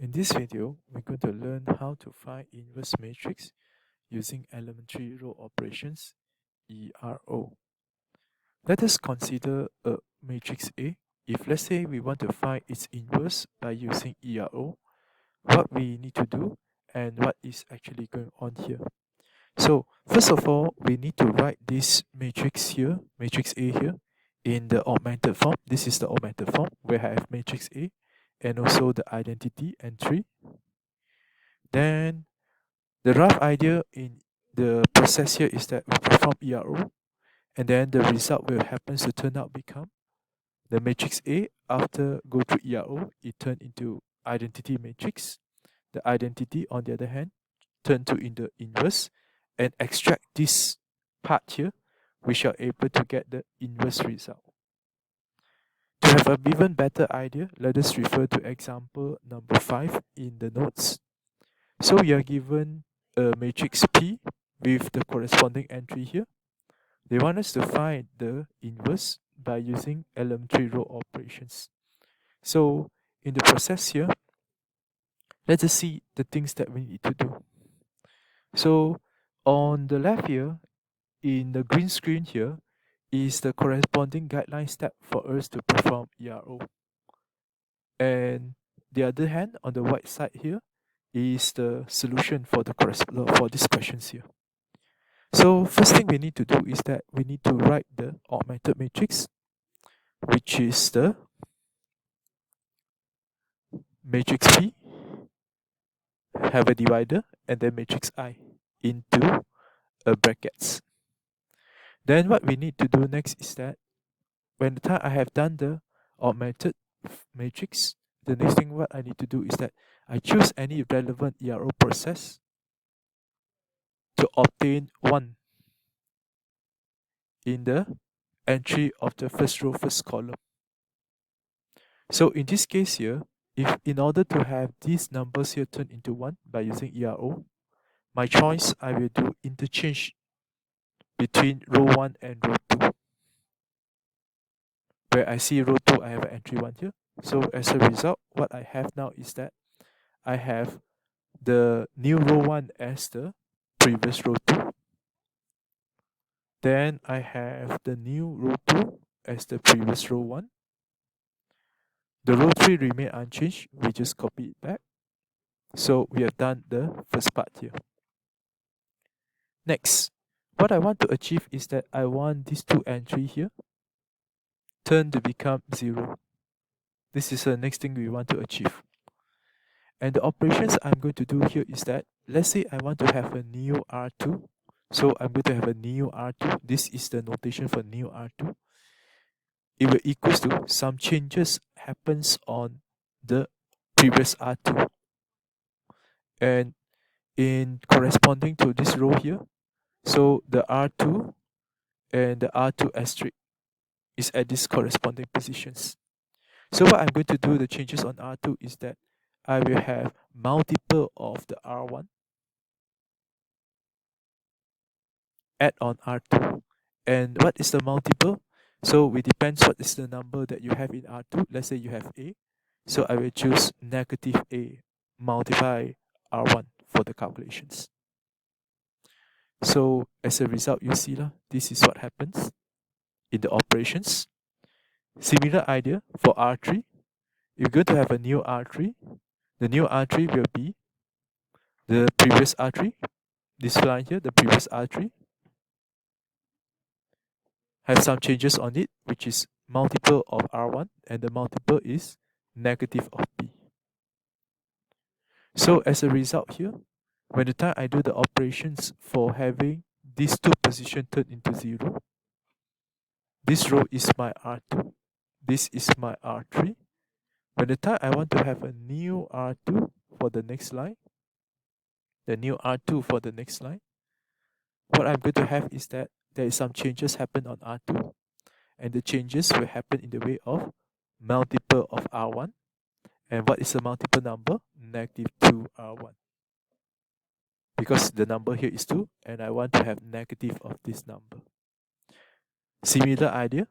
In this video, we're going to learn how to find inverse matrix using elementary row operations, ERO. Let us consider a matrix A. If let's say we want to find its inverse by using ERO, what we need to do and what is actually going on here. So first of all, we need to write this matrix here, matrix A here, in the augmented form. This is the augmented form where I have matrix A and also the identity entry. Then the rough idea in the process here is that we perform ERO and then the result will happen to turn out become the matrix A. After go through ERO, it turn into identity matrix. The identity on the other hand turn to in the inverse and extract this part here, we shall able to get the inverse result. To have an even better idea, let us refer to example number 5 in the notes. So we are given a matrix P with the corresponding entry here. They want us to find the inverse by using elementary row operations. So in the process here, let us see the things that we need to do. So on the left here, in the green screen here, is the corresponding guideline step for us to perform ERO. And the other hand, on the white side here, is the solution for these questions here. So first thing we need to do is that we need to write the augmented matrix, which is the matrix P, have a divider, and then matrix I into a brackets. Then what we need to do next is that when the time I have done the augmented matrix, the next thing what I need to do is that I choose any relevant ERO process to obtain 1 in the entry of the first row, first column. So in this case here, if in order to have these numbers here turned into 1 by using ERO, my choice I will do interchange between row 1 and row 2. Where I see row 2, I have an entry 1 here. So as a result, what I have now is that I have the new row 1 as the previous row 2. Then I have the new row 2 as the previous row 1. The row 3 remain unchanged, we just copy it back. So we have done the first part here. Next, what I want to achieve is that I want these two entries here turn to become 0. This is the next thing we want to achieve. And the operations I'm going to do here is that, let's say I want to have a new R2. So I'm going to have a new R2. This is the notation for new R2. It will equals to some changes happens on the previous R2. And in corresponding to this row here, so the R2 and the R2 asterisk is at these corresponding positions. So what I'm going to do, the changes on R2 is that I will have multiple of the R1 add on R2. And what is the multiple? So it depends what is the number that you have in R2. Let's say you have A. So I will choose negative A multiply R1 for the calculations. So as a result, you see this is what happens in the operations. Similar idea for R3. You're going to have a new R3. The new R3 will be the previous R3. This line here, the previous R3. Have some changes on it, which is multiple of R1, and the multiple is negative of B. So as a result here, when the time I do the operations for having these two positions turned into 0, this row is my R2, this is my R3. When the time I want to have a new R2 for the next line, the new R2 for the next line, what I'm going to have is that there is some changes happen on R2, and the changes will happen in the way of multiple of R1. And what is the multiple number? Negative 2R1. Because the number here is 2, and I want to have negative of this number. Similar idea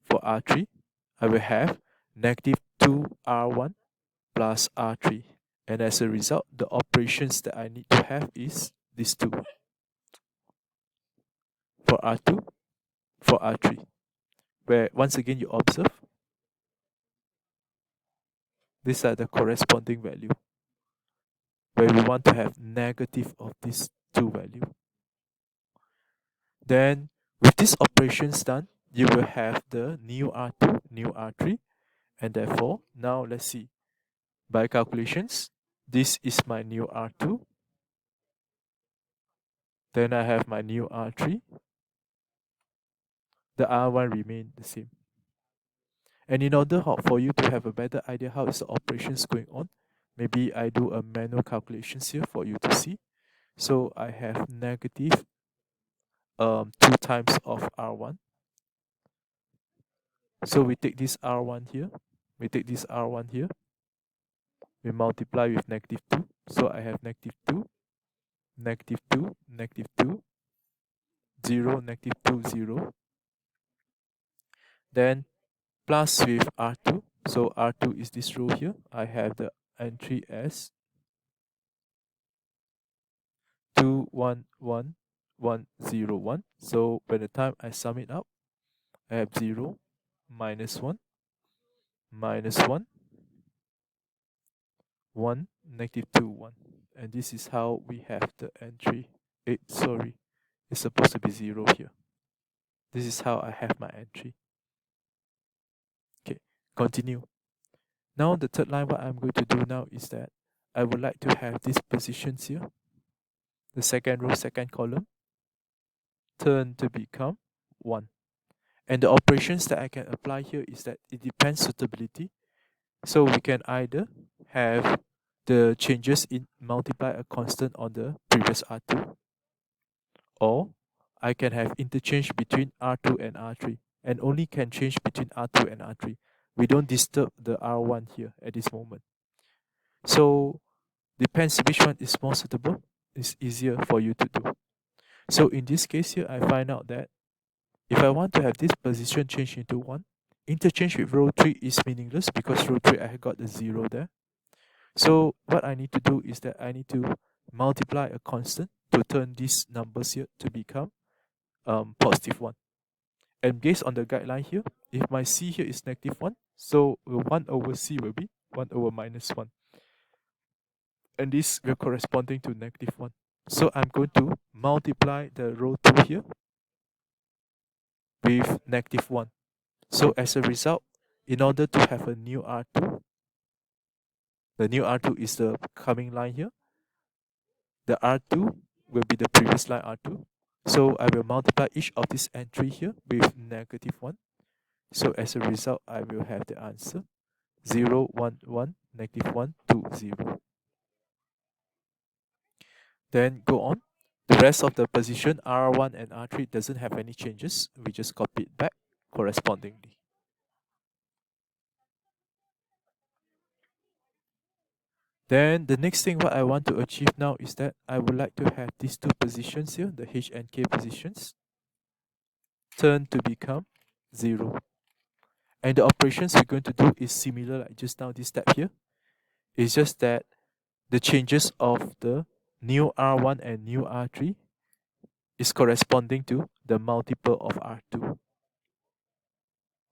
for R3, I will have negative 2R1 plus R3. And as a result, the operations that I need to have is these two for R2, for R3, where once again you observe these are the corresponding value where we want to have negative of these two value. Then with these operations done, you will have the new R2, new R3, and therefore now let's see by calculations, this is my new R2, then I have my new R3, the R1 remain the same. And in order for you to have a better idea how is the operations going on, maybe I do a manual calculations here for you to see. So I have negative 2 times of R1. So we take this R1 here, we take this R1 here, we multiply with negative 2. So I have negative 2, negative 2, negative 2, 0, negative 2, 0. Then plus with R2. So R2 is this row here. I have the entry as 211101. So by the time I sum it up, I have 0, minus 1, minus 1, 1, negative 2, 1. And this is how we have the entry. Sorry, it's supposed to be 0 here. This is how I have my entry. Okay, continue. Now the third line, what I'm going to do now is that I would like to have these positions here, the second row, second column, turn to become 1. And the operations that I can apply here is that it depends suitability. So we can either have the changes in multiply a constant on the previous R2, or I can have interchange between R2 and R3, and only can change between R2 and R3. We don't disturb the R1 here at this moment. So depends which one is more suitable, it's easier for you to do. So in this case here, I find out that if I want to have this position change into 1, interchange with row 3 is meaningless because row 3 I got the 0 there. So what I need to do is that I need to multiply a constant to turn these numbers here to become positive 1. And based on the guideline here, if my C here is negative 1, so 1 over C will be 1 over minus 1. And this will corresponding to negative 1. So I'm going to multiply the row 2 here with negative 1. So as a result, in order to have a new R2, the new R2 is the coming line here. The R2 will be the previous line R2. So I will multiply each of this entry here with negative 1. So as a result, I will have the answer 0, 1, 1, negative 1, 2, 0. Then go on. The rest of the position R1 and R3 doesn't have any changes. We just copy it back correspondingly. Then the next thing what I want to achieve now is that I would like to have these two positions here, the H and K positions, turn to become 0. And the operations we're going to do is similar like just now this step here. It's just that the changes of the new R1 and new R3 is corresponding to the multiple of R2,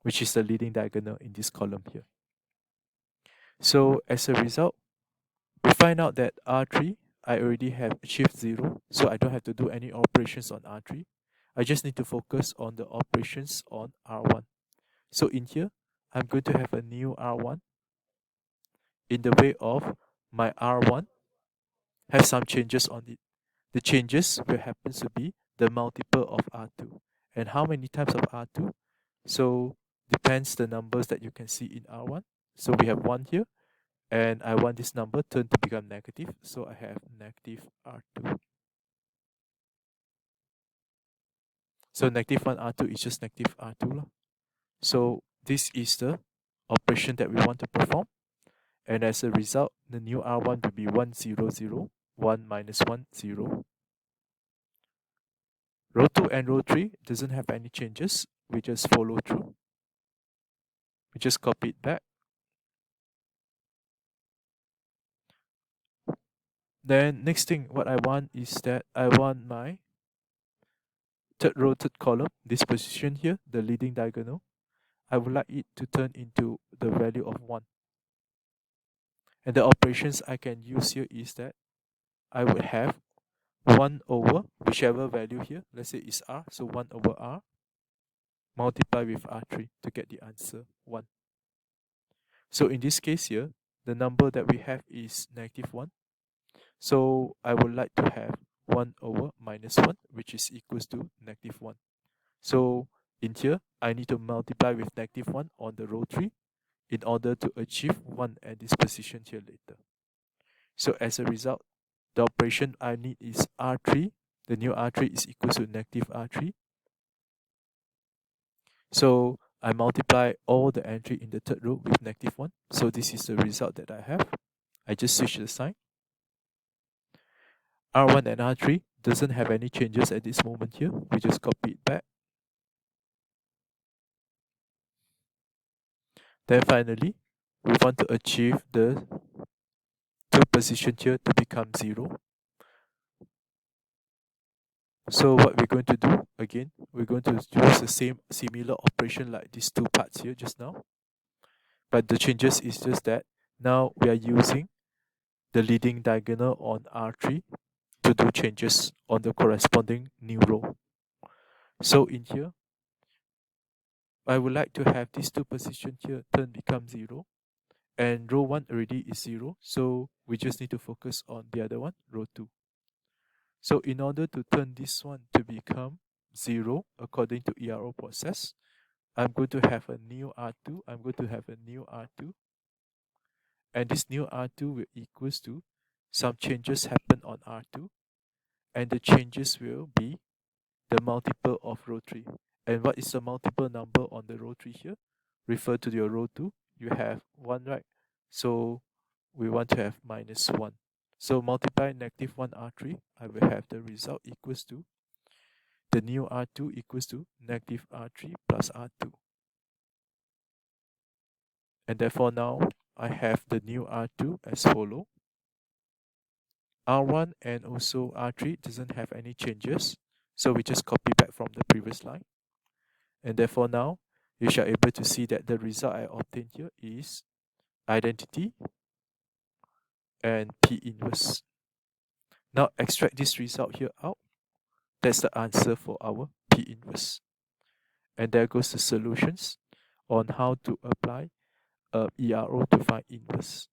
which is the leading diagonal in this column here. So as a result, we find out that R3, I already have achieved 0, so I don't have to do any operations on R3. I just need to focus on the operations on R1. So in here, I'm going to have a new R1 in the way of my R1 have some changes on it. The changes will happen to be the multiple of R2. And how many times of R2? So depends the numbers that you can see in R1. So we have 1 here, and I want this number turned to become negative, so I have negative R2. So negative 1 R2 is just negative R2. So this is the operation that we want to perform. And as a result, the new R1 will be 1, 0, 0, 1 minus 1, 0. Row 2 and row 3 doesn't have any changes. We just follow through. We just copy it back. Then next thing, what I want is that I want my third row, third column, this position here, the leading diagonal, I would like it to turn into the value of 1. And the operations I can use here is that I would have 1 over whichever value here, let's say is r, so 1 over r, multiply with r3 to get the answer 1. So in this case here, the number that we have is -1. So I would like to have 1 over -1, which is equals to -1. So in here, I need to multiply with -1 on the row 3 in order to achieve 1 at this position here later. So as a result, the operation I need is R3. The new R3 is equal to -R3. So I multiply all the entry in the third row with -1. So this is the result that I have. I just switch the sign. R1 and R3 doesn't have any changes at this moment here. We just copy it back. Then finally, we want to achieve the two position here to become 0. So what we're going to do, again, we're going to use the same similar operation like these two parts here just now. But the changes is just that now we are using the leading diagonal on R3 to do changes on the corresponding new row. So in here, I would like to have these two positions here turn become 0. And row 1 already is 0. So we just need to focus on the other one, row 2. So in order to turn this one to become 0 according to ERO process, I'm going to have a new R2. I'm going to have a new R2. And this new R2 will equals to some changes happen on R2. And the changes will be the multiple of row 3. And what is the multiple number on the row 3 here? Refer to your row 2. You have 1, right? So we want to have -1. So multiply -1 R3, I will have the result equals to the new R2 equals to -R3 plus R2. And therefore now I have the new R2 as follow. R1 and also R3 doesn't have any changes. So we just copy back from the previous line. And therefore now you shall able to see that the result I obtained here is identity and P inverse. Now extract this result here out. That's the answer for our P inverse. And there goes the solutions on how to apply ERO to find inverse.